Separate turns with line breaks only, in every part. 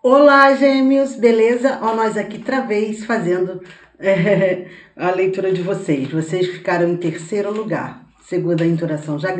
Olá, gêmeos, beleza? Ó, nós aqui outra vez fazendo a leitura de vocês. Vocês ficaram em terceiro lugar, segundo a interação. Já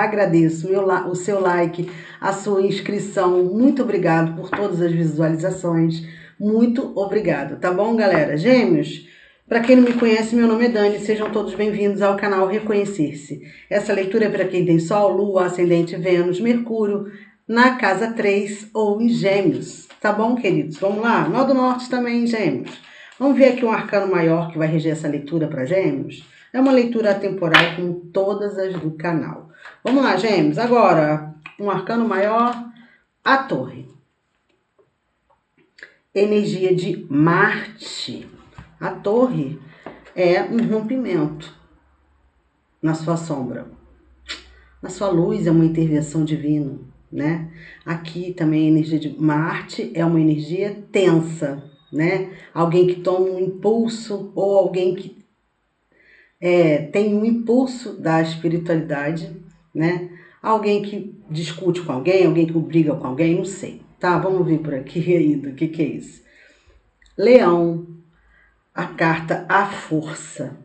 agradeço o seu like, a sua inscrição. Muito obrigado por todas as visualizações. Muito obrigado, tá bom, galera? Gêmeos, para quem não me conhece, meu nome é Dani. Sejam todos bem-vindos ao canal Reconhecer-se. Essa leitura é para quem tem Sol, Lua, Ascendente, Vênus, Mercúrio, na casa 3 ou em Gêmeos, tá bom, queridos? Vamos lá? Nó do Norte também em Gêmeos. Vamos ver aqui um arcano maior que vai reger essa leitura para Gêmeos? É uma leitura atemporal como todas as do canal. Vamos lá, Gêmeos. Agora, um arcano maior, a Torre. Energia de Marte. A Torre é um rompimento na sua sombra. Na sua luz é uma intervenção divina. Né? Aqui também a energia de Marte é uma energia tensa, né? Alguém que toma um impulso ou alguém que tem um impulso da espiritualidade, né? Alguém que discute com alguém que briga com alguém, não sei, tá? Vamos ver por aqui ainda, o que é isso? Leão, a carta A Força,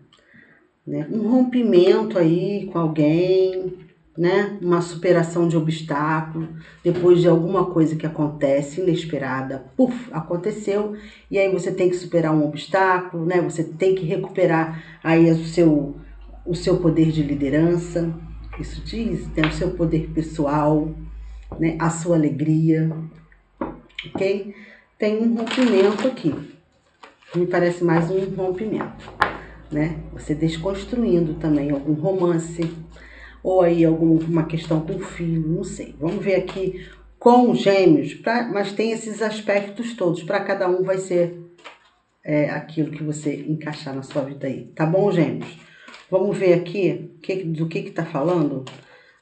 né? Um rompimento aí com alguém, né? Uma superação de obstáculo, depois de alguma coisa que acontece inesperada, aconteceu, e aí você tem que superar um obstáculo, né? Você tem que recuperar aí o seu poder de liderança, isso diz, tem o seu poder pessoal, né? A sua alegria, ok? Tem um rompimento aqui, me parece mais um rompimento, né? Você desconstruindo também algum romance, ou aí alguma questão com o filho, não sei. Vamos ver aqui com Gêmeos, mas tem esses aspectos todos. Para cada um vai ser aquilo que você encaixar na sua vida aí. Tá bom, Gêmeos? Vamos ver aqui do que está falando.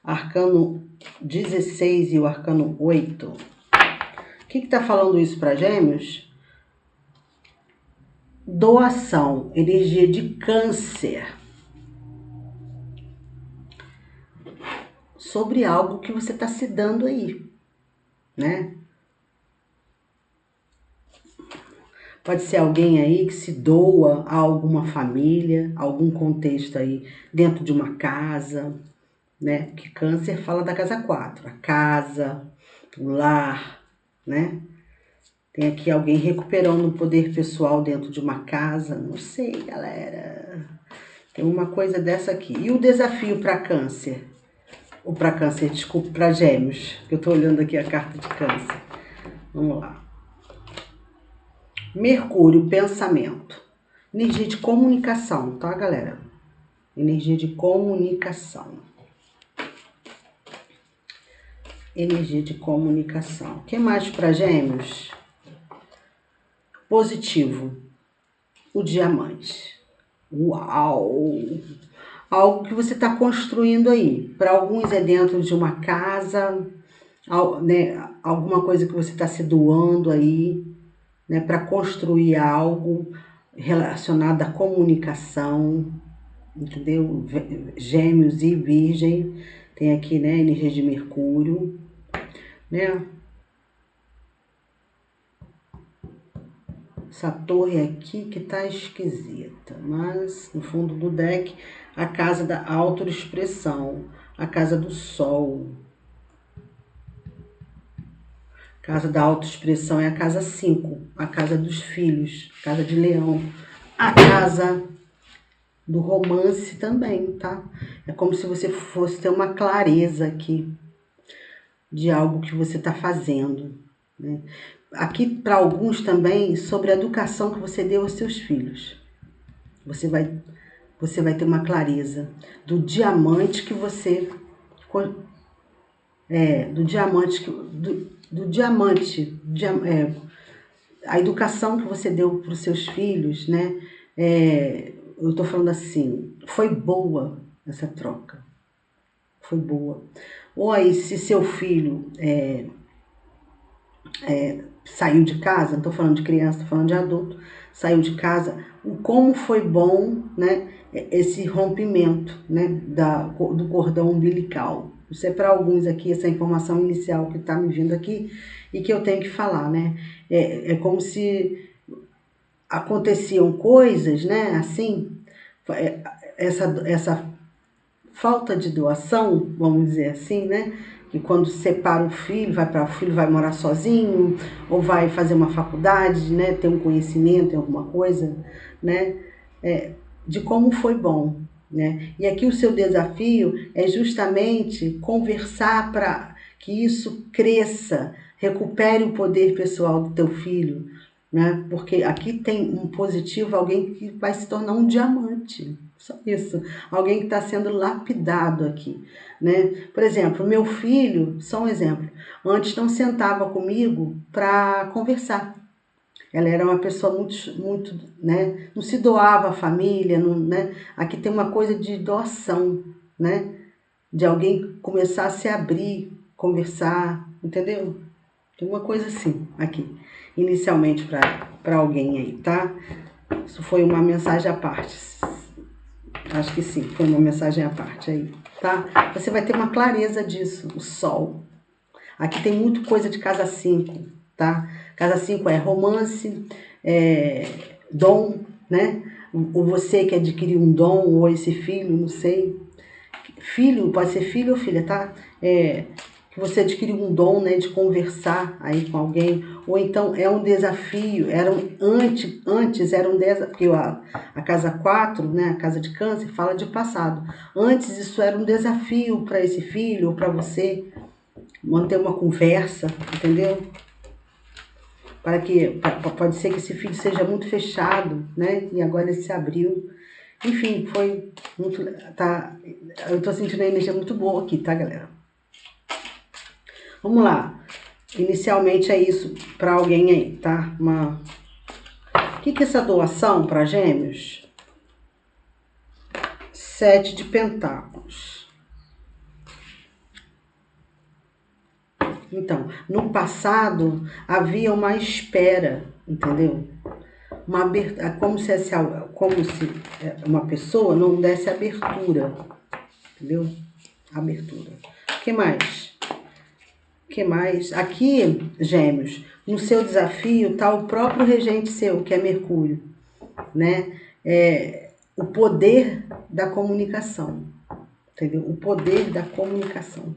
Arcano 16 e o arcano 8. O que está falando isso para Gêmeos? Doação, energia de Câncer. Sobre algo que você está se dando aí, né? Pode ser alguém aí que se doa a alguma família, algum contexto aí dentro de uma casa, né? Que Câncer fala da casa 4, a casa, o lar, né? Tem aqui alguém recuperando o poder pessoal dentro de uma casa, não sei, galera. Tem uma coisa dessa aqui. E o desafio para Câncer? Ou para Câncer, desculpa, para Gêmeos, que eu tô olhando aqui a carta de Câncer. Vamos lá. Mercúrio, pensamento. Energia de comunicação, tá, galera? Energia de comunicação. Energia de comunicação. O que mais para Gêmeos? Positivo. O diamante. Uau! Algo que você está construindo aí. Para alguns é dentro de uma casa, né? Alguma coisa que você está se doando aí, né? Para construir algo relacionado à comunicação, entendeu? Gêmeos e Virgem, tem aqui, né, energia de Mercúrio, né? Essa torre aqui que tá esquisita, mas no fundo do deck, a casa da autoexpressão, a casa do Sol. Casa da autoexpressão é a casa 5, a casa dos filhos, a casa de Leão, a casa do romance também, tá? É como se você fosse ter uma clareza aqui de algo que você está fazendo, né? Aqui, para alguns também, sobre a educação que você deu aos seus filhos. Você vai ter uma clareza do diamante que você... a educação que você deu para os seus filhos, né? Eu tô falando assim, foi boa essa troca. Foi boa. Ou aí, se seu filho saiu de casa, não tô falando de criança, tô falando de adulto, saiu de casa, o como foi bom, né? Esse rompimento, né? Do cordão umbilical, Isso é para alguns aqui, essa informação inicial que está me vindo aqui e que eu tenho que falar, né? É como se aconteciam coisas, né? Assim, essa falta de doação, vamos dizer assim, né? Que quando separa o filho vai morar sozinho, ou vai fazer uma faculdade, né? Ter um conhecimento em alguma coisa, né? De como foi bom, né? E aqui o seu desafio é justamente conversar para que isso cresça, recupere o poder pessoal do teu filho, né? Porque aqui tem um positivo, alguém que vai se tornar um diamante, só isso, alguém que está sendo lapidado aqui, né? Por exemplo, meu filho, só um exemplo, antes não sentava comigo para conversar. Ela era uma pessoa muito, né? Não se doava à família, não, né? Aqui tem uma coisa de doação, né? De alguém começar a se abrir, conversar, entendeu? Tem uma coisa assim aqui, inicialmente para alguém aí, tá? Isso foi uma mensagem à parte. Acho que sim, foi uma mensagem à parte aí, tá? Você vai ter uma clareza disso, o sol. Aqui tem muito coisa de casa 5, tá? Casa 5 é romance, dom, né? Ou você que adquiriu um dom, ou esse filho, não sei. Filho, pode ser filho ou filha, tá? Que você adquiriu um dom, né, de conversar aí com alguém, ou então é um desafio, antes era um desafio, porque a casa 4, né, a casa de câncer, fala de passado. Antes isso era um desafio para esse filho ou para você, manter uma conversa, entendeu? Pode ser que esse filho seja muito fechado, né? E agora ele se abriu. Enfim, foi muito, tá? Eu tô sentindo uma energia muito boa aqui, tá, galera? Vamos lá. Inicialmente é isso para alguém aí, tá? O que é essa doação para Gêmeos? 7 de Pentáculos. Então, no passado havia uma espera, entendeu? Uma abertura, como se uma pessoa não desse abertura, entendeu? Abertura. O que mais? Que mais? Aqui, Gêmeos, no seu desafio está o próprio regente seu, que é Mercúrio, né? O poder da comunicação, entendeu? O poder da comunicação,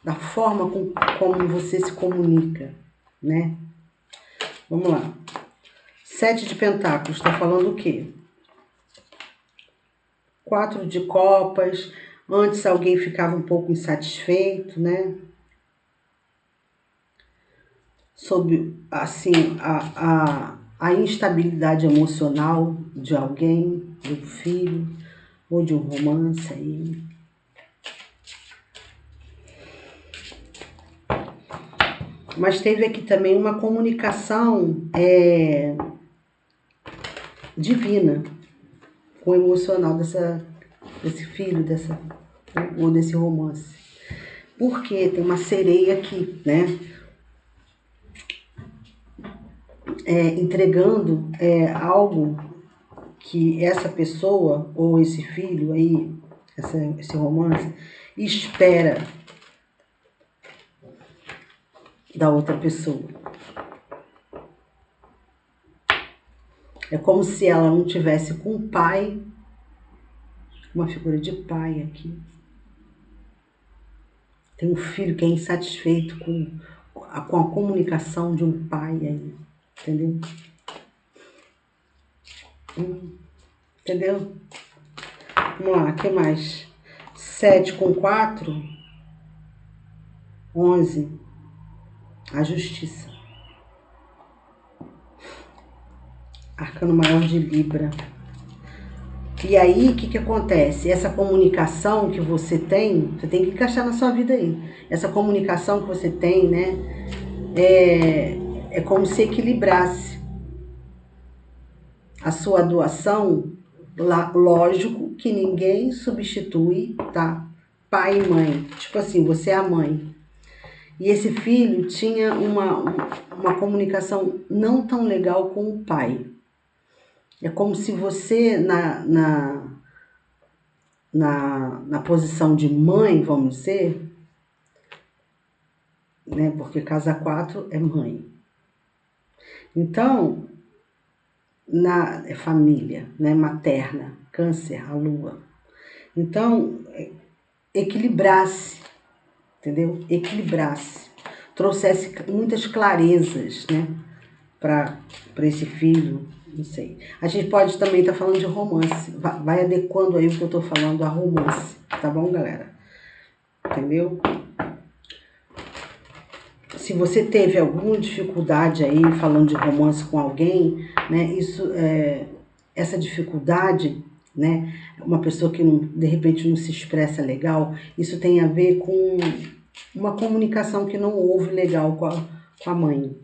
da forma como você se comunica, né? Vamos lá. 7 de Pentáculos, está falando o quê? 4 de Copas, antes alguém ficava um pouco insatisfeito, né? Sobre, assim, a instabilidade emocional de alguém, de um filho, ou de um romance aí. Mas teve aqui também uma comunicação divina com o emocional desse filho, ou desse romance. Porque tem uma sereia aqui, né? Entregando algo que essa pessoa, ou esse filho aí, esse romance, espera da outra pessoa. É como se ela não tivesse com um pai, uma figura de pai aqui. Tem um filho que é insatisfeito com a comunicação de um pai aí, entendeu? Entendeu? Vamos lá, o que mais? 7 com 4, 11, a justiça. Arcano maior de Libra. E aí, o que acontece? Essa comunicação que você tem que encaixar na sua vida aí. Essa comunicação que você tem, né? É como se equilibrasse a sua doação. Lógico que ninguém substitui, tá? Pai e mãe. Tipo assim, você é a mãe. E esse filho tinha uma comunicação não tão legal com o pai. É como se você, na na posição de mãe, vamos dizer, né? Porque casa 4 é mãe. Então, é família, né? Materna, câncer, a lua. Então, equilibrasse, entendeu? Equilibrasse, trouxesse muitas clarezas, né? Para esse filho, não sei. A gente pode também estar falando de romance, vai adequando aí o que eu estou falando a romance, tá bom, galera? Entendeu? Se você teve alguma dificuldade aí falando de romance com alguém, né? Essa dificuldade, né? Uma pessoa que não, de repente não se expressa legal, isso tem a ver com uma comunicação que não houve legal com a mãe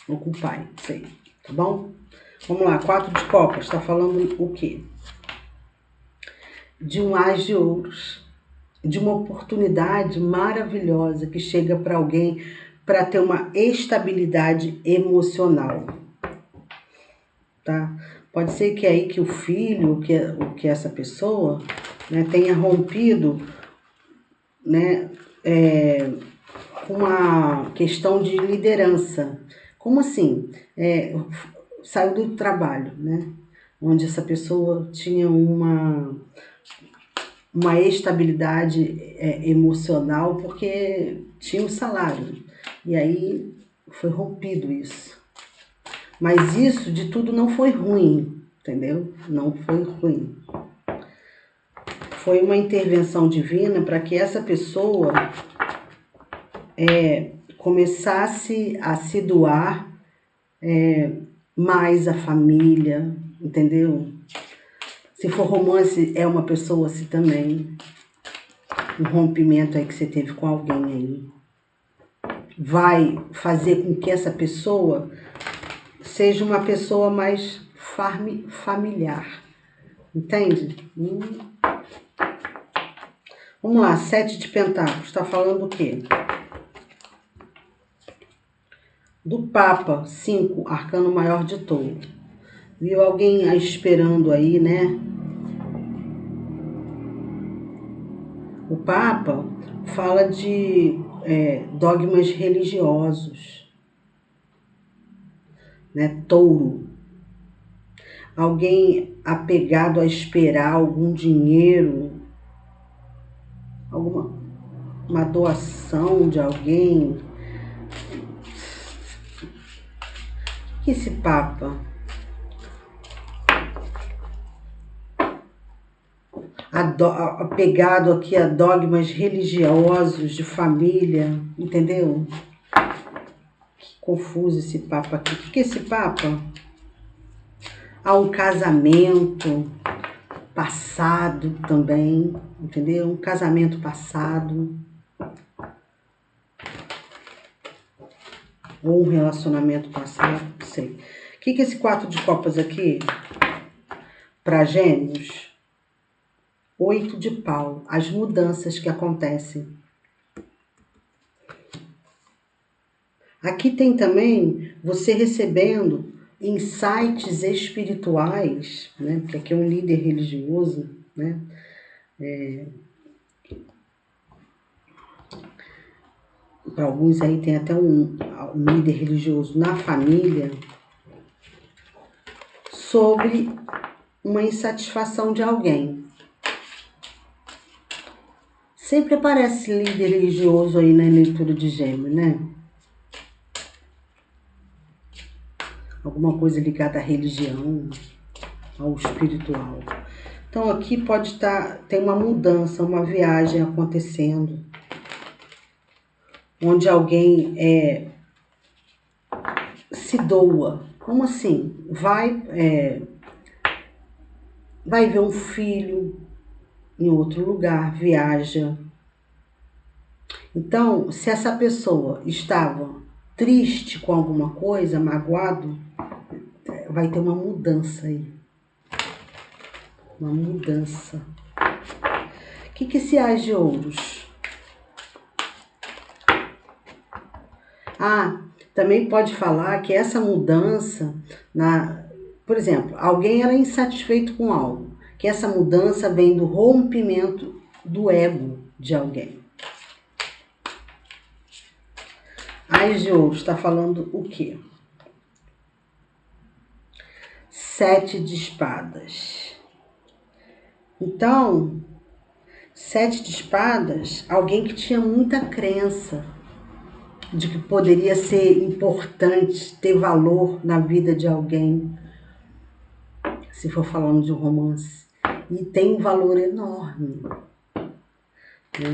ou com o pai, sei, tá bom? Vamos lá, 4 de copas, está falando o quê? De um ás de ouros, de uma oportunidade maravilhosa que chega para alguém para ter uma estabilidade emocional, tá? Pode ser que aí que o filho, que essa pessoa, né, tenha rompido, né, com uma questão de liderança. Como assim? Saiu do trabalho, né? Onde essa pessoa tinha uma estabilidade emocional porque tinha um salário. E aí foi rompido isso. Mas isso de tudo não foi ruim, entendeu? Não foi ruim. Foi uma intervenção divina para que essa pessoa começasse a se doar mais à família, entendeu? Se for romance, é uma pessoa assim também. Um rompimento aí que você teve com alguém aí. Vai fazer com que essa pessoa seja uma pessoa mais familiar. Entende? Vamos lá, 7 de pentáculos. Está falando o quê? Do Papa, 5, arcano maior de touro. Viu alguém esperando aí, né? O Papa fala de dogmas religiosos, né? Touro. Alguém apegado a esperar algum dinheiro, uma doação de alguém. O que esse Papa? Apegado aqui a dogmas religiosos de família, entendeu? Que confuso esse Papa aqui. O que é esse Papa? Há um casamento passado também, entendeu? Um casamento passado. Ou um relacionamento passado, não sei. O que é esse 4 de copas aqui? Para Gêmeos. 8 de pau. As mudanças que acontecem. Aqui tem também você recebendo insights espirituais, né? Porque aqui é um líder religioso, né? Para alguns aí tem até um líder religioso na família, sobre uma insatisfação de alguém. Sempre aparece líder religioso aí na leitura de Gêmeos, né? Alguma coisa ligada à religião, ao espiritual. Então aqui pode ter uma mudança, uma viagem acontecendo, onde alguém se doa. Como assim? Vai ver um filho em outro lugar, viaja. Então, se essa pessoa estava triste com alguma coisa, magoado, vai ter uma mudança aí. Uma mudança. O que esse ás de ouros? Também pode falar que essa mudança, por exemplo, alguém era insatisfeito com algo que essa mudança vem do rompimento do ego de alguém. As de Ouros está falando o quê? 7 de espadas. Então, 7 de espadas, alguém que tinha muita crença de que poderia ser importante, ter valor na vida de alguém, se for falando de um romance, e tem um valor enorme, né?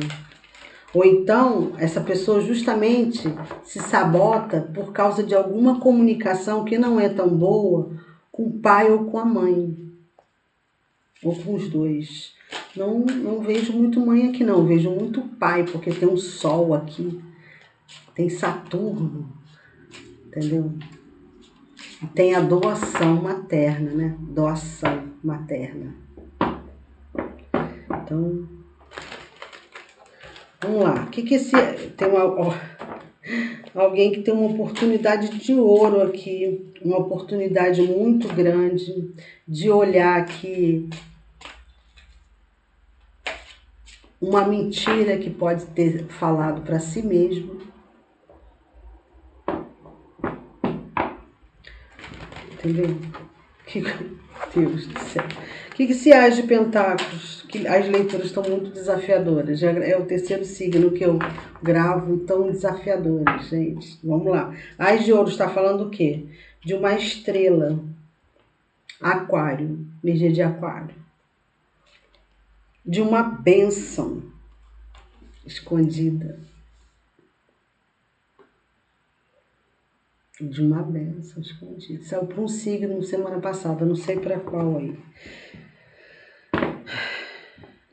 Ou então, essa pessoa justamente se sabota por causa de alguma comunicação que não é tão boa com o pai ou com a mãe, ou com os dois. Não vejo muito mãe aqui não, vejo muito pai, porque tem um sol aqui, tem Saturno, entendeu? E tem a doação materna, né? Doação materna. Então, vamos lá. O que esse... Tem alguém que tem uma oportunidade de ouro aqui, uma oportunidade muito grande de olhar aqui uma mentira que pode ter falado para si mesmo. Entendeu? Deus do céu. O que se as de pentáculos? Que as leituras estão muito desafiadoras. Já é o terceiro signo que eu gravo, tão desafiadoras, gente. Vamos lá. As de Ouro está falando o quê? De uma estrela. Aquário. Energia de aquário. De uma bênção escondida. De uma bênção escondida. Saiu para um signo semana passada, não sei para qual aí.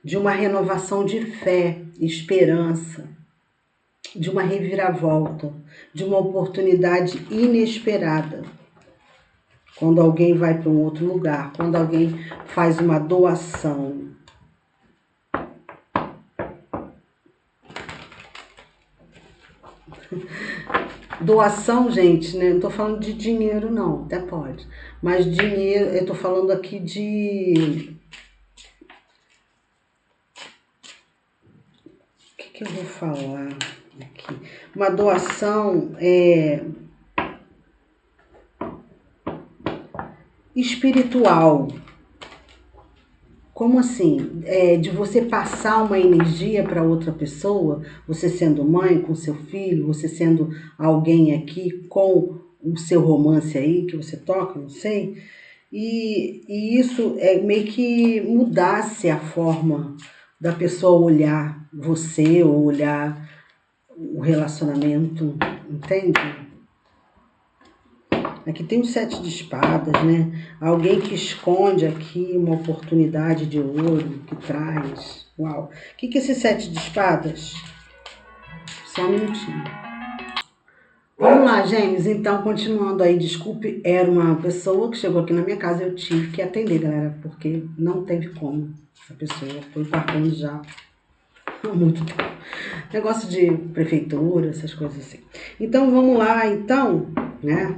De uma renovação de fé, esperança, de uma reviravolta, de uma oportunidade inesperada. Quando alguém vai para um outro lugar, quando alguém faz uma doação. Doação, gente, né? Não tô falando de dinheiro, não, até pode. Mas dinheiro, eu tô falando aqui de... O que eu vou falar aqui? Uma doação espiritual. Como assim? De você passar uma energia para outra pessoa, você sendo mãe com seu filho, você sendo alguém aqui com o seu romance aí que você toca, não sei. E isso é meio que mudasse a forma da pessoa olhar você ou olhar o relacionamento, entende? Aqui tem o 7 de espadas, né? Alguém que esconde aqui uma oportunidade de ouro, que traz. Uau! O que é esse 7 de espadas? Só um minutinho. Vamos lá, Gêmeos. Então, continuando aí, desculpe, era uma pessoa que chegou aqui na minha casa, eu tive que atender, galera, porque não teve como. Essa pessoa foi parando já há muito tempo. Negócio de prefeitura, essas coisas assim. Então, vamos lá, então, né,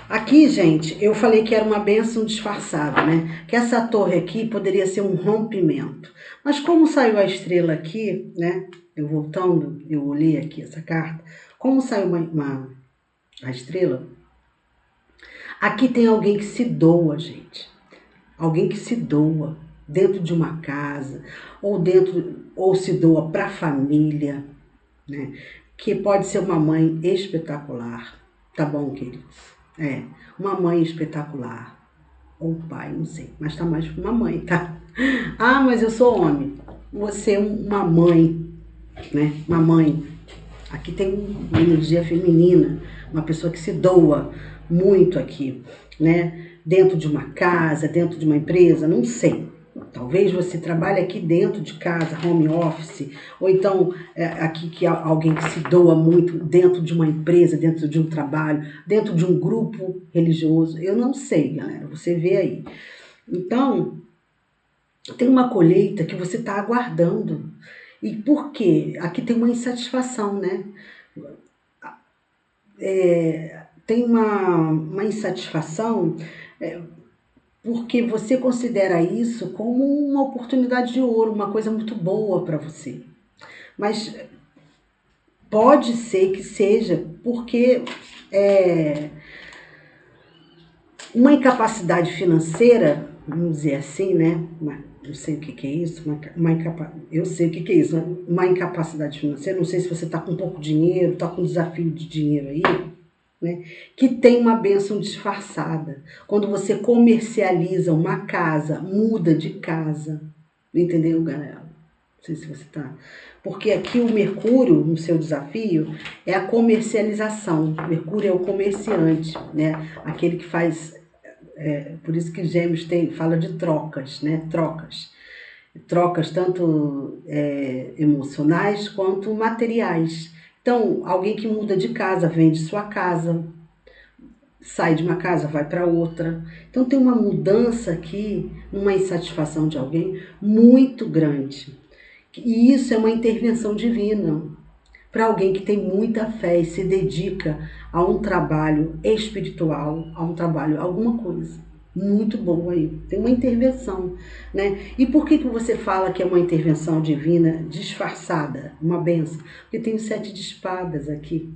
Aqui, gente, eu falei que era uma bênção disfarçada, né? Que essa torre aqui poderia ser um rompimento. Mas como saiu a estrela aqui, né? Eu voltando, eu olhei aqui essa carta. Como saiu a estrela, aqui tem alguém que se doa, gente. Alguém que se doa dentro de uma casa, ou se doa para a família, né? Que pode ser uma mãe espetacular, tá bom, queridos? Uma mãe espetacular, ou um pai, não sei, mas tá mais pra uma mãe, tá? Ah, mas eu sou homem. Você é uma mãe, né? Uma mãe. Aqui tem uma energia feminina, uma pessoa que se doa muito aqui, né? Dentro de uma casa, dentro de uma empresa, não sei. Talvez você trabalhe aqui dentro de casa, home office, ou então aqui que alguém que se doa muito dentro de uma empresa, dentro de um trabalho, dentro de um grupo religioso. Eu não sei, galera, você vê aí. Então, tem uma colheita que você está aguardando. E por quê? Aqui tem uma insatisfação, né? Tem uma insatisfação porque você considera isso como uma oportunidade de ouro, uma coisa muito boa para você. Mas pode ser que seja porque uma incapacidade financeira, vamos dizer assim, né? Não sei o que é isso, eu sei o que é isso, uma incapacidade financeira, não sei se você está com pouco dinheiro, está com um desafio de dinheiro aí, né? Que tem uma bênção disfarçada. Quando você comercializa uma casa, muda de casa, entendeu, galera? Não sei se você está. Porque aqui o Mercúrio, no seu desafio, é a comercialização. Mercúrio é o comerciante, né? Aquele que faz. Por isso que Gêmeos fala de trocas, né? Trocas. Trocas tanto emocionais quanto materiais. Então, alguém que muda de casa, vende sua casa, sai de uma casa, vai para outra. Então tem uma mudança aqui, uma insatisfação de alguém muito grande. E isso é uma intervenção divina para alguém que tem muita fé e se dedica a um trabalho espiritual, a um trabalho, alguma coisa. Muito boa aí. Tem uma intervenção, né? E por que você fala que é uma intervenção divina disfarçada, uma benção? Porque tem o 7 de espadas aqui.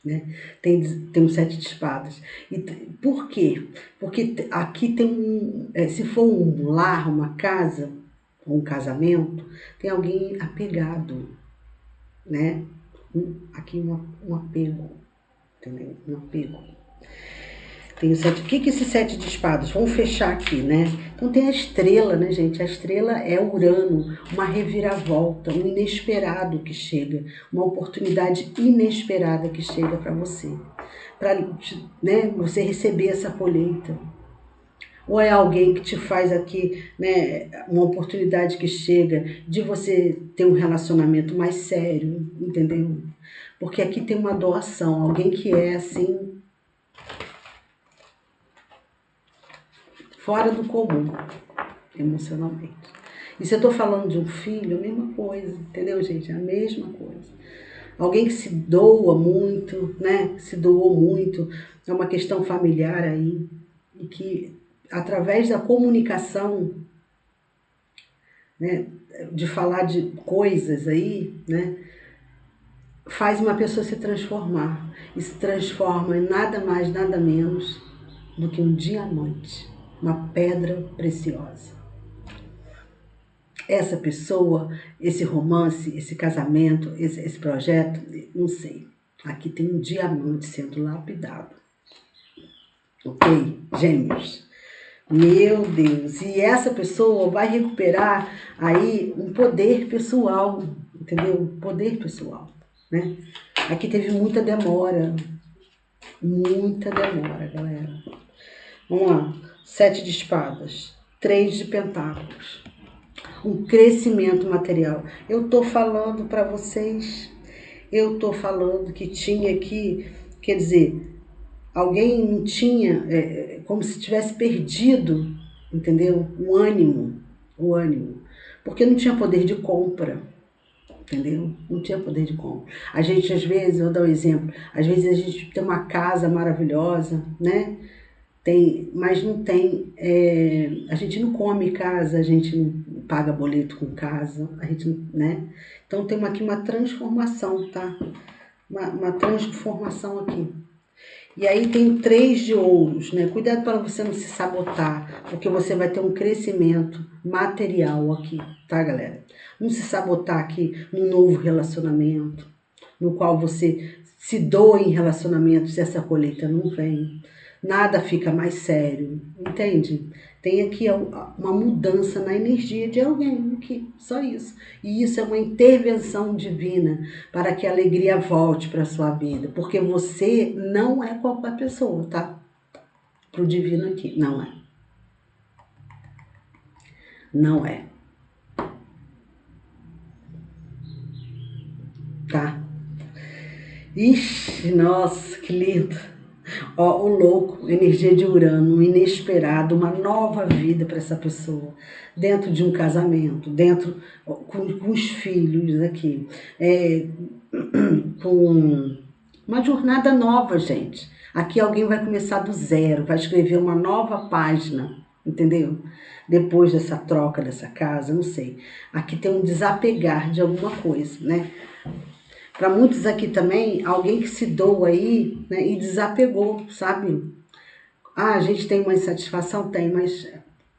Né? Tem um 7 de espadas. E por quê? Porque aqui tem se for um lar, uma casa, um casamento, tem alguém apegado, né? Aqui um apego, entendeu? Um apego. Tem o 7. O que é esse 7 de espadas? Vamos fechar aqui, né? Então tem a estrela, né, gente? A estrela é Urano, uma reviravolta, um inesperado que chega, uma oportunidade inesperada que chega para você. Para, né, você receber essa colheita. Ou é alguém que te faz aqui, né, uma oportunidade que chega de você ter um relacionamento mais sério, entendeu? Porque aqui tem uma doação, alguém que é assim, fora do comum, emocionalmente. E se eu tô falando de um filho, a mesma coisa, entendeu, gente? É a mesma coisa. Alguém que se doa muito, né? Se doou muito, é uma questão familiar aí, e que através da comunicação, né, de falar de coisas aí, né, faz uma pessoa se transformar. E se transforma em nada mais, nada menos do que um diamante, uma pedra preciosa. Essa pessoa, esse romance, esse casamento, esse projeto, não sei. Aqui tem um diamante sendo lapidado. Ok? Gêmeos. Meu Deus. E essa pessoa vai recuperar aí um poder pessoal, entendeu? Poder pessoal, né? Aqui teve muita demora, galera. Vamos lá. 7 de espadas, 3 de pentáculos. Um crescimento material. Eu tô falando para vocês, eu tô falando que tinha aqui, quer dizer, alguém não tinha, como se tivesse perdido, entendeu? O ânimo, porque não tinha poder de compra, entendeu? Não tinha poder de compra. A gente, às vezes, eu vou dar um exemplo, às vezes a gente tem uma casa maravilhosa, né? Mas não tem, a gente não come casa, a gente não paga boleto com casa, a gente não, né? Então tem aqui uma transformação, tá? Uma transformação aqui. E aí tem 3 de ouros, né? Cuidado para você não se sabotar, porque você vai ter um crescimento material aqui, tá, galera? Não se sabotar aqui num novo relacionamento, no qual você se doa em relacionamento se essa colheita não vem. Nada fica mais sério, entende? Tem aqui uma mudança na energia de alguém aqui, só isso. E isso é uma intervenção divina para que a alegria volte para a sua vida, porque você não é qualquer pessoa, tá? Pro divino aqui, não é. Não é. Tá? Ixi, nossa, que lindo. Ó, o louco, energia de Urano, um inesperado, uma nova vida para essa pessoa. Dentro de um casamento, dentro com os filhos aqui, com Uma jornada nova, gente. Aqui alguém vai começar do zero, vai escrever uma nova página, entendeu? Depois dessa troca dessa casa, não sei. Aqui tem um desapegar de alguma coisa, né? Para muitos aqui também, alguém que se doa aí, né, e desapegou, sabe? Ah, a gente tem uma insatisfação? Tem, mas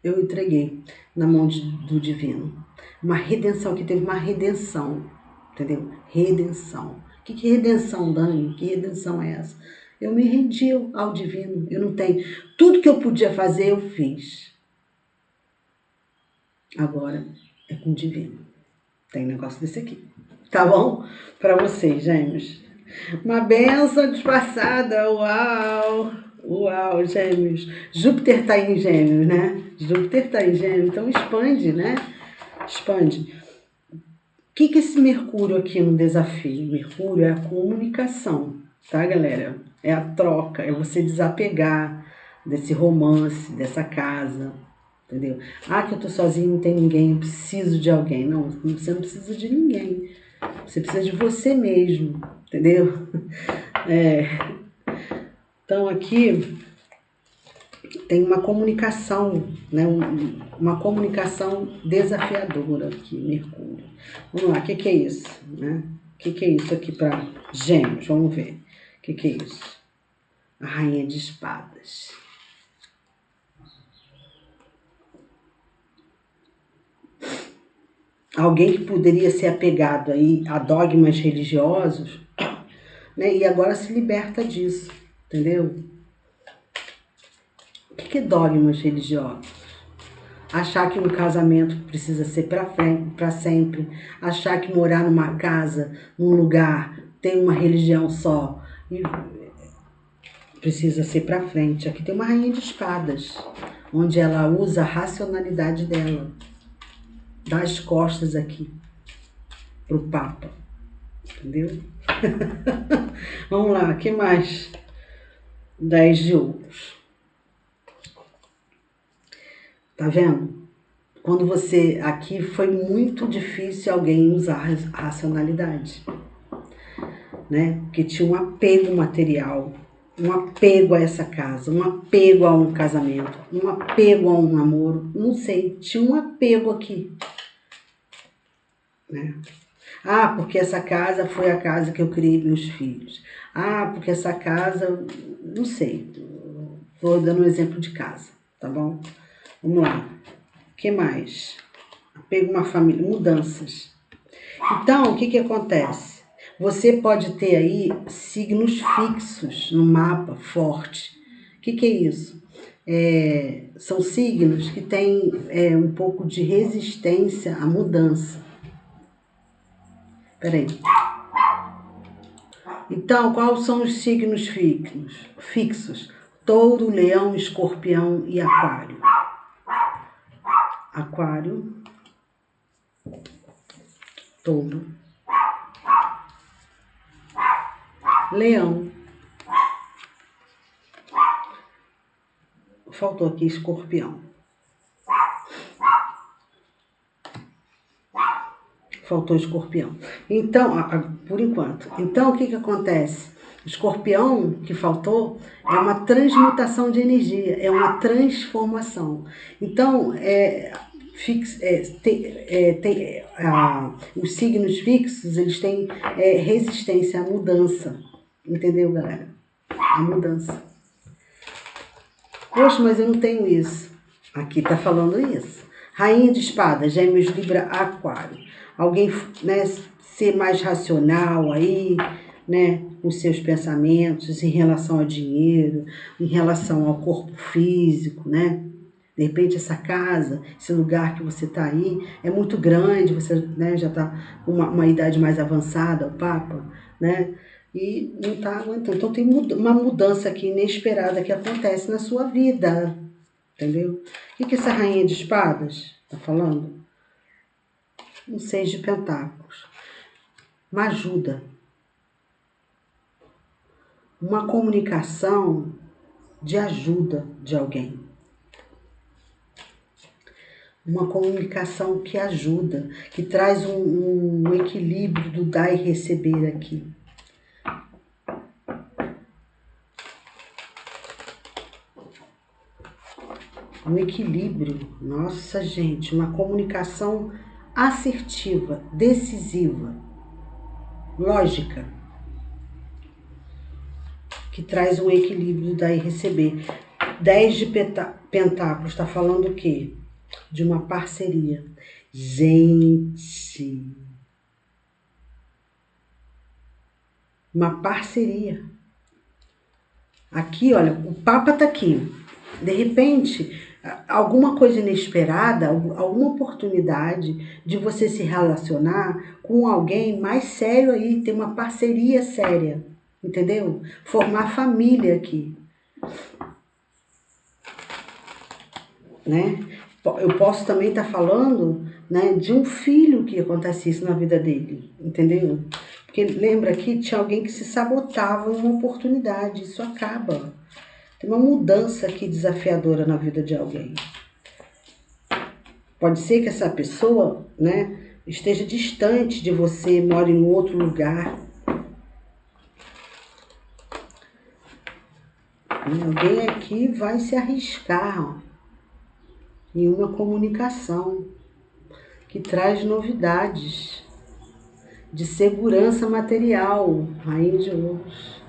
eu entreguei na mão do divino. Uma redenção, que teve uma redenção, entendeu? Redenção. Que redenção, Dani? Que redenção é essa? Eu me rendi ao divino. Eu não tenho. Tudo que eu podia fazer, eu fiz. Agora é com o divino. Tem negócio desse aqui. Tá bom? Para vocês, gêmeos. Uma benção disfarçada. Uau! Uau, gêmeos. Júpiter tá em gêmeos, né? Júpiter tá em gêmeos. Então expande, né? Expande. O que é esse Mercúrio aqui no desafio? Mercúrio é a comunicação, tá, galera? É a troca, é você desapegar desse romance, dessa casa, entendeu? Ah, que eu tô sozinho, não tem ninguém, eu preciso de alguém. Não, você não precisa de ninguém. Você precisa de você mesmo, entendeu? Então aqui tem uma comunicação, né? Uma comunicação desafiadora aqui, Mercúrio. Vamos lá, o que é isso? Né? O que é isso aqui para Gêmeos? Vamos ver. O que é isso? A Rainha de Espadas. Alguém que poderia ser apegado aí a dogmas religiosos, né? E agora se liberta disso, entendeu? O que é dogmas religiosos? Achar que um casamento precisa ser para sempre, achar que morar numa casa, num lugar, tem uma religião só e precisa ser para frente. Aqui tem uma rainha de espadas, onde ela usa a racionalidade dela, dá as costas aqui pro Papa, entendeu? Vamos lá, o que mais? 10 de ouros. Tá vendo? Quando você... Aqui foi muito difícil alguém usar a racionalidade, né? Porque tinha um apego material, um apego a essa casa, um apego a um casamento, um apego a um namoro, não sei, tinha um apego aqui, né? Ah, porque essa casa foi a casa que eu criei meus filhos. Ah, porque essa casa, não sei, vou dando um exemplo de casa, tá bom? Vamos lá. O que mais? Apego a uma família, mudanças. Então, o que acontece? Você pode ter aí signos fixos no mapa forte. O que é isso? São signos que têm um pouco de resistência à mudança. Peraí. Então, quais são os signos fixos? Touro, Leão, Escorpião e Aquário. Aquário, Touro, Leão. Faltou aqui Escorpião. Faltou Escorpião. Então, por enquanto. Então, o que acontece? Escorpião, que faltou, é uma transmutação de energia, é uma transformação. Então, os signos fixos, eles têm resistência à mudança. Entendeu, galera? A mudança. Poxa, mas eu não tenho isso. Aqui tá falando isso. Rainha de Espadas, Gêmeos, Libra, Aquário. Alguém, né, ser mais racional aí, né, os seus pensamentos em relação ao dinheiro, em relação ao corpo físico, né? De repente essa casa, esse lugar que você tá aí é muito grande, você, né, já tá com uma idade mais avançada, o Papa, né? E não tá aguentando. Então tem uma mudança aqui inesperada que acontece na sua vida, entendeu? O que essa Rainha de Espadas tá falando? Um 6 de Pentáculos. Uma ajuda. Uma comunicação de ajuda de alguém. Uma comunicação que ajuda, que traz um equilíbrio do dar e receber aqui. um equilíbrio. Nossa, gente, uma comunicação assertiva, decisiva, lógica, que traz um equilíbrio daí receber. 10 de pentáculos, está falando o quê? De uma parceria. Gente, uma parceria. Aqui, olha, o Papa tá aqui. De repente, alguma coisa inesperada, alguma oportunidade de você se relacionar com alguém mais sério aí, ter uma parceria séria, entendeu? Formar família aqui, né? Eu posso também estar falando, né, de um filho que acontece isso na vida dele, entendeu? Porque lembra que tinha alguém que se sabotava em uma oportunidade, isso acaba. Tem uma mudança aqui desafiadora na vida de alguém. Pode ser que essa pessoa, né, esteja distante de você, mora em um outro lugar. E alguém aqui vai se arriscar, ó, em uma comunicação que traz novidades de segurança material, Rainha de Ouros,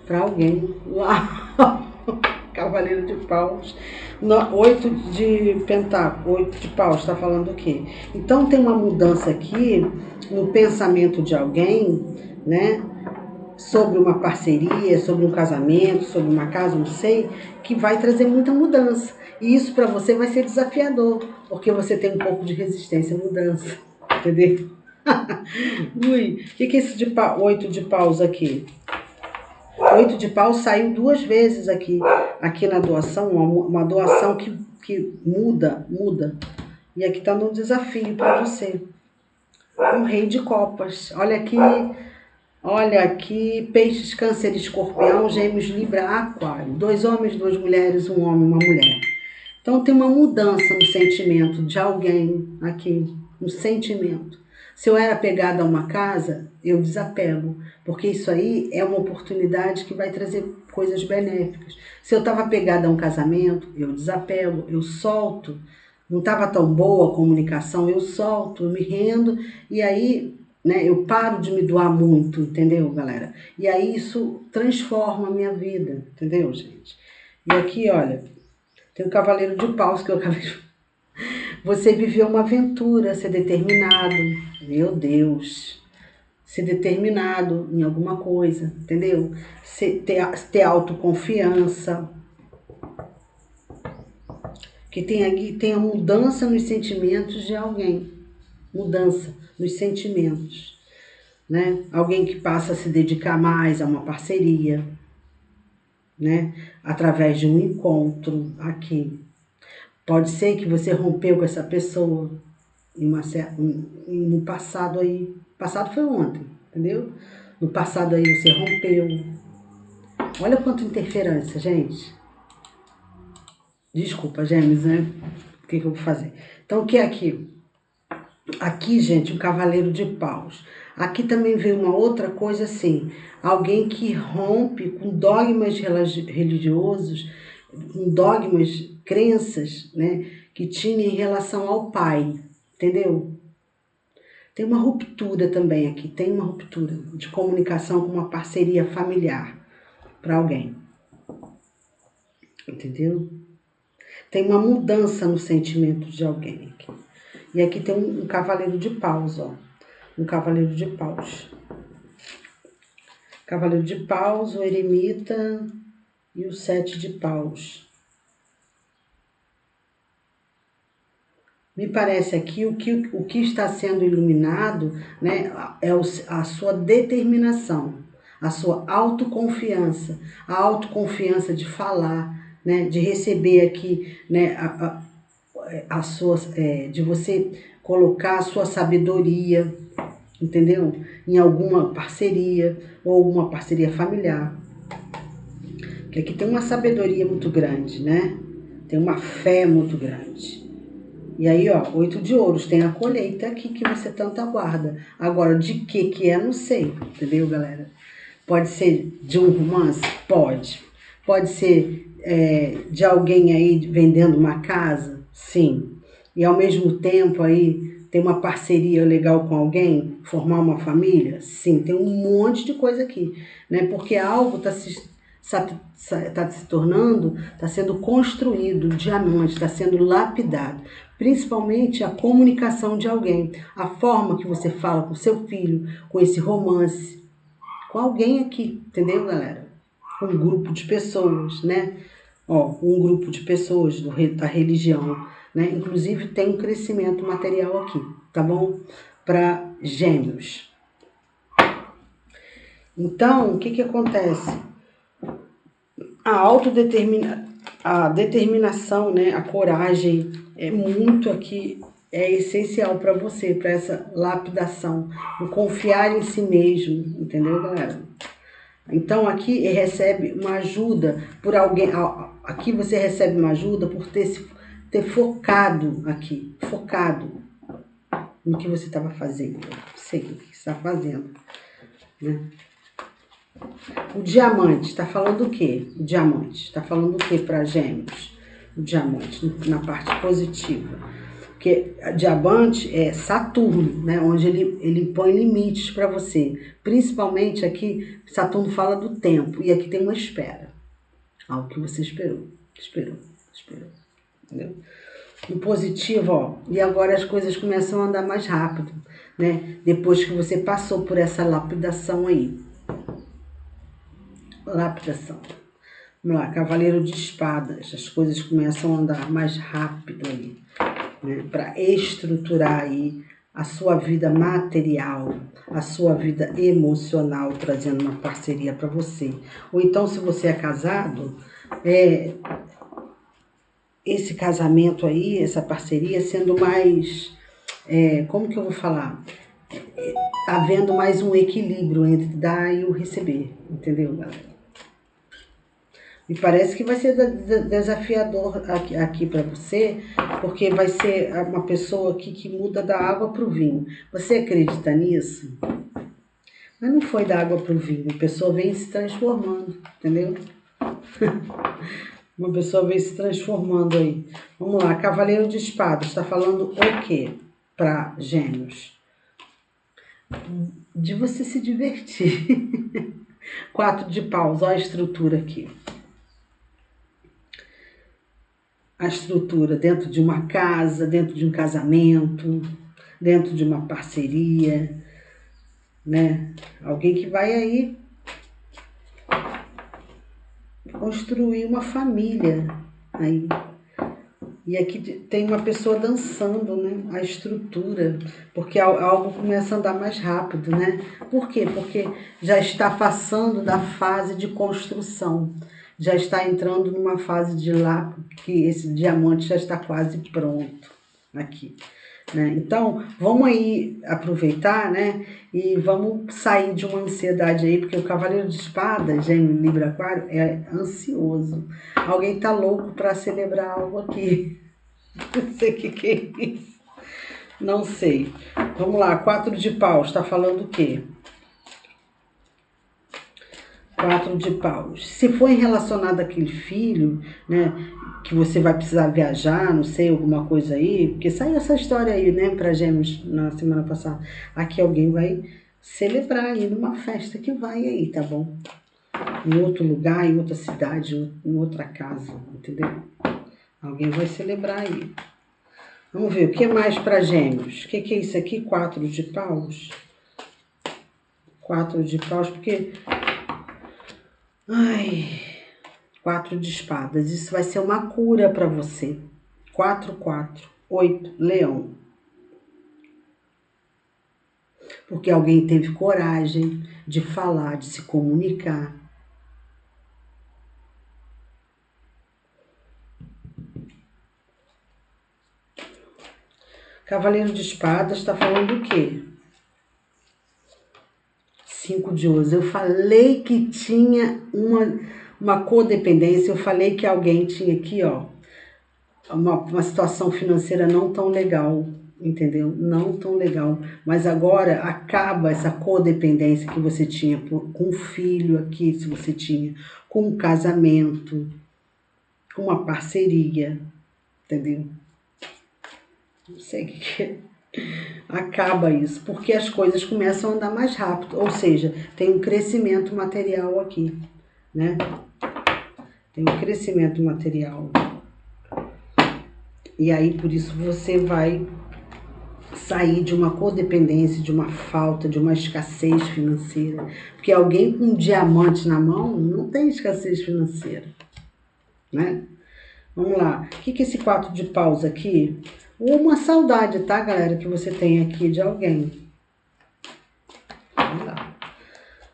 para alguém. Uau! Cavaleiro de Paus. 8 de pentáculo, 8 de paus, está falando o quê? Então tem uma mudança aqui no pensamento de alguém, né? Sobre uma parceria, sobre um casamento, sobre uma casa, não sei, que vai trazer muita mudança. E isso para você vai ser desafiador, porque você tem um pouco de resistência à mudança, entendeu? Ui, o que é isso de 8 de paus aqui? 8 de paus saiu 2 vezes aqui na doação, uma doação que muda. E aqui está no desafio para você. Um rei de copas. Olha aqui, peixes, câncer, escorpião, gêmeos, libra, aquário. 2 homens, 2 mulheres, um homem, uma mulher. Então tem uma mudança no sentimento de alguém aqui, no sentimento. Se eu era apegada a uma casa, eu desapego, porque isso aí é uma oportunidade que vai trazer coisas benéficas. Se eu estava apegada a um casamento, eu desapego, eu solto. Não estava tão boa a comunicação, eu solto, eu me rendo e aí, né, eu paro de me doar muito, entendeu, galera? E aí isso transforma a minha vida, entendeu, gente? E aqui, olha, tem o Cavaleiro de Paus que eu acabei de... Você viveu uma aventura, ser determinado. Meu Deus. Ser determinado em alguma coisa, entendeu? Ter autoconfiança. Que tem a mudança nos sentimentos de alguém. Mudança nos sentimentos, né? Alguém que passa a se dedicar mais a uma parceria, né? Através de um encontro aqui. Pode ser que você rompeu com essa pessoa no passado aí. Passado foi ontem, entendeu? No passado aí você rompeu. Olha quanta interferência, gente. Desculpa, gêmeos, né? O que eu vou fazer? Então, o que é aqui? Aqui, gente, o Cavaleiro de Paus. Aqui também vem uma outra coisa assim. Alguém que rompe com dogmas religiosos, com dogmas, crenças, né? Que tinha em relação ao pai, entendeu? Tem uma ruptura também aqui, tem uma ruptura de comunicação com uma parceria familiar para alguém, entendeu? Tem uma mudança no sentimento de alguém aqui. E aqui tem um Cavaleiro de Paus, ó. Um Cavaleiro de Paus. Cavaleiro de Paus, o Eremita e o 7 de Paus. Me parece aqui o que está sendo iluminado, né, é a sua determinação, a sua autoconfiança, a autoconfiança de falar, né, de receber aqui, né, de você colocar a sua sabedoria, entendeu? Em alguma parceria ou alguma parceria familiar. Que aqui tem uma sabedoria muito grande, né? Tem uma fé muito grande. E aí, ó, 8 de ouros, tem a colheita aqui que você tanto aguarda. Agora, de que é, não sei, entendeu, galera? Pode ser de um romance? Pode. Pode ser de alguém aí vendendo uma casa? Sim. E ao mesmo tempo aí tem uma parceria legal com alguém? Formar uma família? Sim, tem um monte de coisa aqui, né? Porque algo está se tornando, está sendo construído, o diamante está sendo lapidado. Principalmente a comunicação de alguém, a forma que você fala com seu filho, com esse romance, com alguém aqui, entendeu, galera? Com um grupo de pessoas, né? Ó, um grupo de pessoas da religião, né? Inclusive tem um crescimento material aqui, tá bom? Para Gêmeos. Então, o que acontece? A determinação, né? A coragem é muito aqui, é essencial para você, para essa lapidação, o confiar em si mesmo, entendeu, galera? Então aqui recebe uma ajuda por alguém, aqui você recebe uma ajuda por ter focado aqui, focado no que você estava fazendo, sei o que você está fazendo, né? O diamante está falando o quê? O diamante está falando o quê para Gêmeos? O diamante, na parte positiva. Porque diamante é Saturno, né? Onde ele põe limites para você. Principalmente aqui, Saturno fala do tempo. E aqui tem uma espera. Algo que você esperou. Esperou. Entendeu? No positivo, ó. E agora as coisas começam a andar mais rápido, né? Depois que você passou por essa lapidação aí. Lapidação. Vamos lá, Cavaleiro de Espadas. As coisas começam a andar mais rápido aí, né? Para estruturar aí a sua vida material, a sua vida emocional, trazendo uma parceria para você. Ou então, se você é casado, esse casamento aí, essa parceria sendo mais, como que eu vou falar? Havendo mais um equilíbrio entre dar e o receber, entendeu, galera? Me parece que vai ser desafiador aqui para você, porque vai ser uma pessoa aqui que muda da água para o vinho. Você acredita nisso? Mas não foi da água para o vinho, a pessoa vem se transformando, entendeu? Uma pessoa vem se transformando aí. Vamos lá, Cavaleiro de Espadas, está falando o quê para Gêmeos? De você se divertir. 4 de paus, olha a estrutura aqui. A estrutura dentro de uma casa, dentro de um casamento, dentro de uma parceria, né? Alguém que vai aí construir uma família aí. E aqui tem uma pessoa dançando, né? A estrutura, porque algo começa a andar mais rápido, né? Por quê? Porque já está passando da fase de construção. Já está entrando numa fase de lá, que esse diamante já está quase pronto aqui, né? Então, vamos aí aproveitar, né? E vamos sair de uma ansiedade aí, porque o Cavaleiro de Espadas, Gêmeo, Libra, Aquário, é ansioso. Alguém tá louco para celebrar algo aqui. Não sei o que é isso. Não sei. Vamos lá, 4 de paus, está falando o quê? 4 de paus. Se for relacionado àquele filho, né, que você vai precisar viajar, não sei, alguma coisa aí, porque saiu essa história aí, né, para Gêmeos na semana passada. Aqui alguém vai celebrar aí numa festa que vai aí, tá bom? Em outro lugar, em outra cidade, em outra casa, entendeu? Alguém vai celebrar aí. Vamos ver, o que mais para Gêmeos? O que é isso aqui? 4 de paus? 4 de paus, porque... Ai, 4 de espadas. Isso vai ser uma cura para você. 4, 4, 8, leão. Porque alguém teve coragem de falar, de se comunicar. Cavaleiro de espadas está falando o quê? 5 de ouros. Eu falei que tinha uma codependência, eu falei que alguém tinha aqui, ó, uma situação financeira não tão legal, entendeu? Não tão legal. Mas agora acaba essa codependência que você tinha com o filho aqui, se você tinha, com o casamento, com uma parceria, entendeu? Não sei o que é. Acaba isso, porque as coisas começam a andar mais rápido, ou seja, tem um crescimento material aqui, né? Tem um crescimento material. E aí, por isso, você vai sair de uma codependência, de uma falta, de uma escassez financeira. Porque alguém com um diamante na mão não tem escassez financeira, né? Vamos lá. O que é esse 4 de paus aqui? Ou uma saudade, tá, galera, que você tem aqui de alguém. Vamos lá.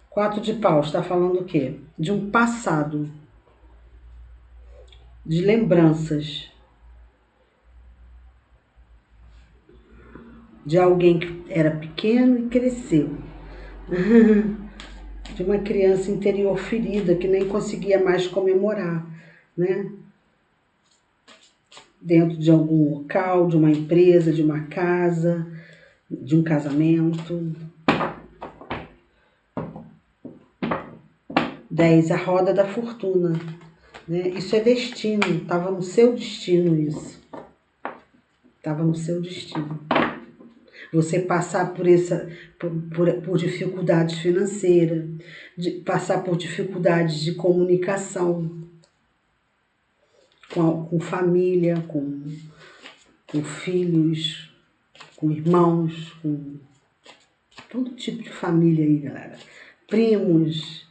4 de paus está falando o quê? De um passado, de lembranças, de alguém que era pequeno e cresceu. De uma criança interior ferida que nem conseguia mais comemorar, né? Dentro de algum local, de uma empresa, de uma casa, de um casamento. 10, a roda da fortuna, né? Isso é destino, estava no seu destino isso. Estava no seu destino. Você passar por dificuldades financeiras, passar por dificuldades de comunicação com família, com filhos, com irmãos, com todo tipo de família aí, galera. Primos,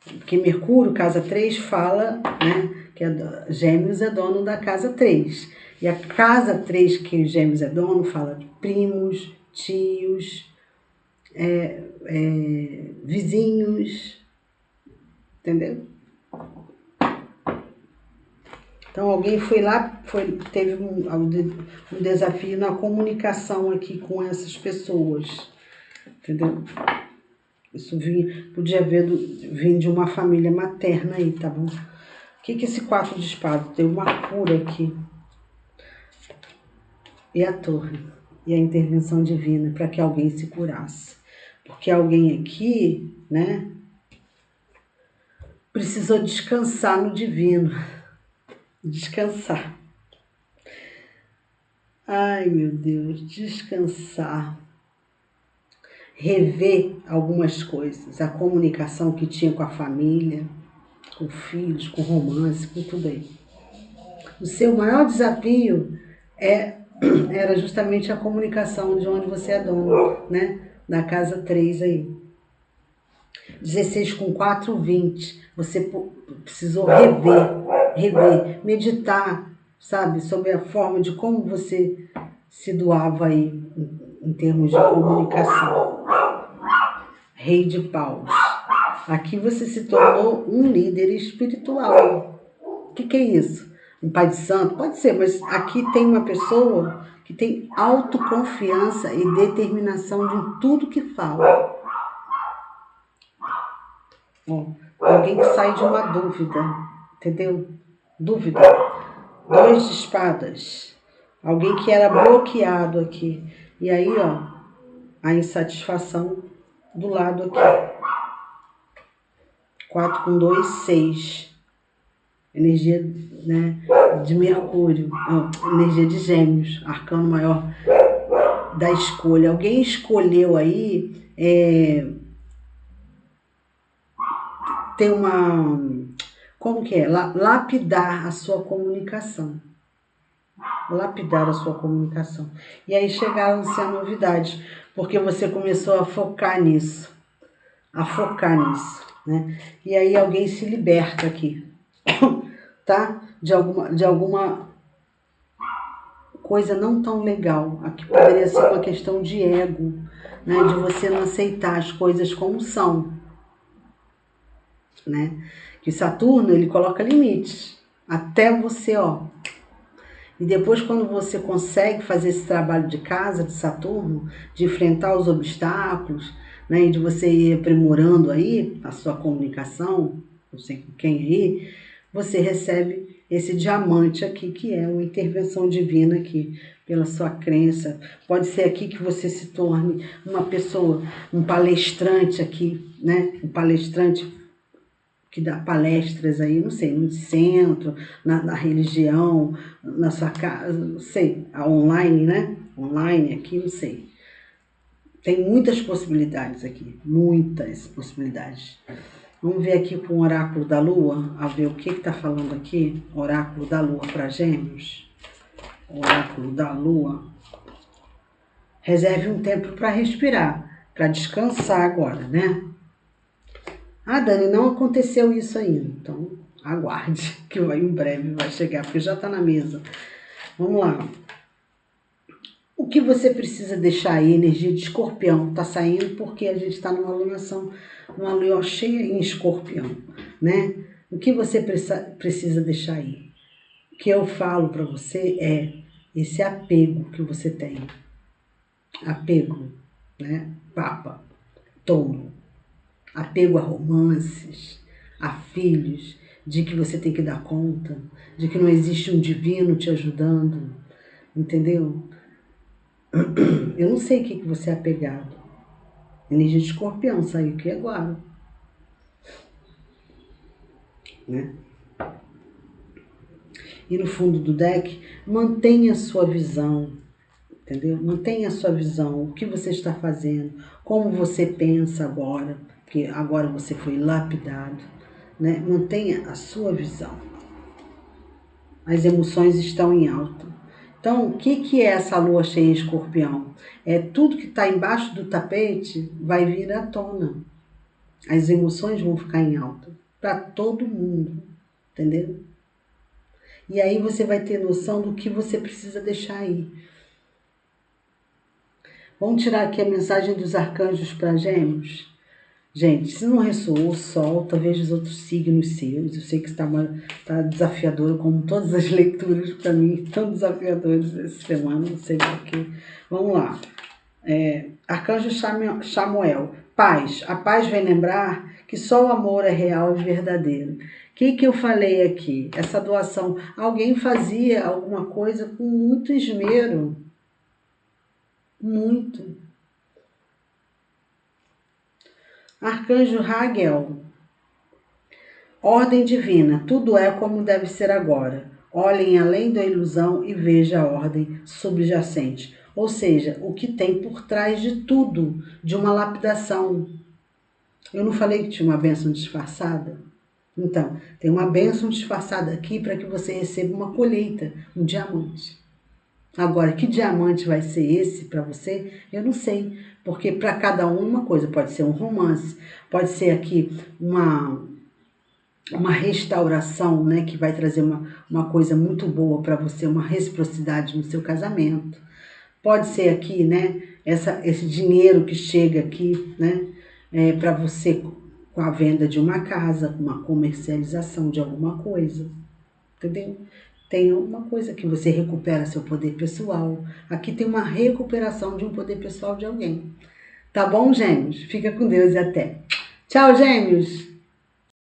porque Mercúrio, casa 3, fala, né, que Gêmeos é dono da casa 3. E a casa 3 que Gêmeos é dono fala de primos, tios, vizinhos, entendeu? Então alguém foi lá, teve um desafio na comunicação aqui com essas pessoas, entendeu? Isso podia vir de uma família materna aí, tá bom? O que é esse 4 de espadas? Tem uma cura aqui. E a torre. E a intervenção divina para que alguém se curasse. Porque alguém aqui, né, precisou descansar no divino. Descansar. Ai, meu Deus, descansar. Rever algumas coisas. A comunicação que tinha com a família, com filhos, com romance, com tudo aí. O seu maior desafio era justamente a comunicação de onde você é dono, né? Da casa 3 aí. 16 com 4, 20. Você precisou rever, meditar, sabe? Sobre a forma de como você se doava aí em termos de comunicação. Rei de paus. Aqui você se tornou um líder espiritual. O que é isso? Um pai de santo? Pode ser, mas aqui tem uma pessoa que tem autoconfiança e determinação de tudo que fala. Ó, alguém que sai de uma dúvida, entendeu? Dúvida. 2 de espadas. Alguém que era bloqueado aqui. E aí, ó, a insatisfação do lado aqui. 4 com 2, 6. Energia, né, de Mercúrio. Energia de Gêmeos. Arcano maior da escolha. Alguém escolheu aí ter uma... Como que é? Lapidar a sua comunicação. Lapidar a sua comunicação. E aí chegaram-se a novidades, porque você começou a focar nisso. Né? E aí alguém se liberta aqui, tá? De alguma coisa não tão legal. Aqui poderia ser uma questão de ego, né? De você não aceitar as coisas como são, né? Que Saturno, ele coloca limites até você, ó. E depois, quando você consegue fazer esse trabalho de casa de Saturno, de enfrentar os obstáculos, né, e de você ir aprimorando aí a sua comunicação, não sei com quem aí, você recebe esse diamante aqui, que é uma intervenção divina aqui, pela sua crença. Pode ser aqui que você se torne uma pessoa, um palestrante aqui, né, um palestrante que dá palestras aí, não sei, no centro, na religião, na sua casa, não sei, online, né? Online aqui, não sei. Tem muitas possibilidades aqui, muitas possibilidades. Vamos ver aqui com o oráculo da lua, a ver o que está falando aqui. Oráculo da lua para Gêmeos. Oráculo da lua. Reserve um tempo para respirar, para descansar agora, né? Ah, Dani, não aconteceu isso ainda. Então, aguarde, que em breve vai chegar, porque já está na mesa. Vamos lá. O que você precisa deixar aí? Energia de escorpião. Está saindo porque a gente está numa alunação, numa lua cheia em escorpião, né? O que você precisa deixar aí? O que eu falo para você é esse apego que você tem. Apego, né? Papa, touro. Apego a romances, a filhos, de que você tem que dar conta, de que não existe um divino te ajudando, entendeu? Eu não sei o que você é apegado. Energia de escorpião saiu aqui agora, né? E no fundo do deck, mantenha a sua visão, entendeu? Mantenha a sua visão, o que você está fazendo, como você pensa agora, porque agora você foi lapidado, né? Mantenha a sua visão. As emoções estão em alta. Então, o que é essa lua cheia em escorpião? É tudo que está embaixo do tapete vai vir à tona. As emoções vão ficar em alta para todo mundo, entendeu? E aí você vai ter noção do que você precisa deixar aí. Vamos tirar aqui a mensagem dos arcanjos para Gêmeos? Gente, se não ressoou, solta, veja os outros signos seus. Eu sei que está desafiador, como todas as leituras para mim, tão desafiadoras essa semana, não sei porquê. Vamos lá. Arcanjo Chamuel. Paz. A paz vem lembrar que só o amor é real e verdadeiro. O que eu falei aqui? Essa doação. Alguém fazia alguma coisa com muito esmero. Muito. Arcanjo Raguel. Ordem divina, tudo é como deve ser agora. Olhem além da ilusão e vejam a ordem subjacente. Ou seja, o que tem por trás de tudo, de uma lapidação. Eu não falei que tinha uma bênção disfarçada? Então, tem uma bênção disfarçada aqui para que você receba uma colheita, um diamante. Agora, que diamante vai ser esse para você? Eu não sei, porque para cada um uma coisa. Pode ser um romance, pode ser aqui uma restauração, né, que vai trazer uma coisa muito boa para você, uma reciprocidade no seu casamento. Pode ser aqui, né, esse dinheiro que chega aqui, né, para você com a venda de uma casa, com uma comercialização de alguma coisa, entendeu? Tem uma coisa que você recupera seu poder pessoal. Aqui tem uma recuperação de um poder pessoal de alguém. Tá bom, Gêmeos? Fica com Deus e até. Tchau, Gêmeos!